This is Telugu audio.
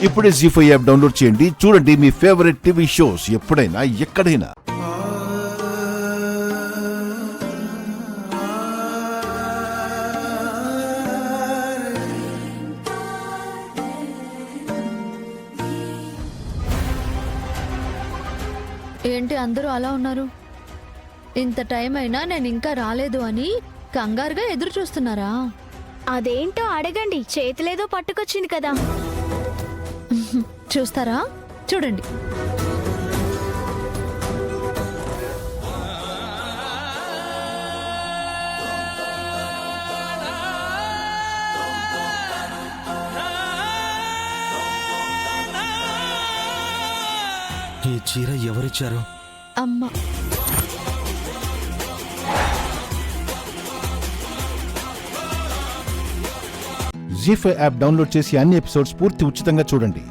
ఇప్పుడే జీ5 యాప్ డౌన్లోడ్ చేయండి. చూడండి మీ ఫేవరెట్ టీవీ షోస్ ఎప్పుడైనా ఎక్కడైనా. ఏంటి అందరూ అలా ఉన్నారు? ఇంత టైం అయినా నేను ఇంకా రాలేదు అని కంగారుగా ఎదురు చూస్తున్నారా? అదేంటో అడగండి, చేతిలేదో పట్టుకొచ్చింది కదా. చూస్తారా? చూడండి. ఈ చీర ఎవరిచ్చారు? అమ్మ. జీ5 యాప్ డౌన్లోడ్ చేసి అన్ని ఎపిసోడ్స్ పూర్తి ఉచితంగా చూడండి.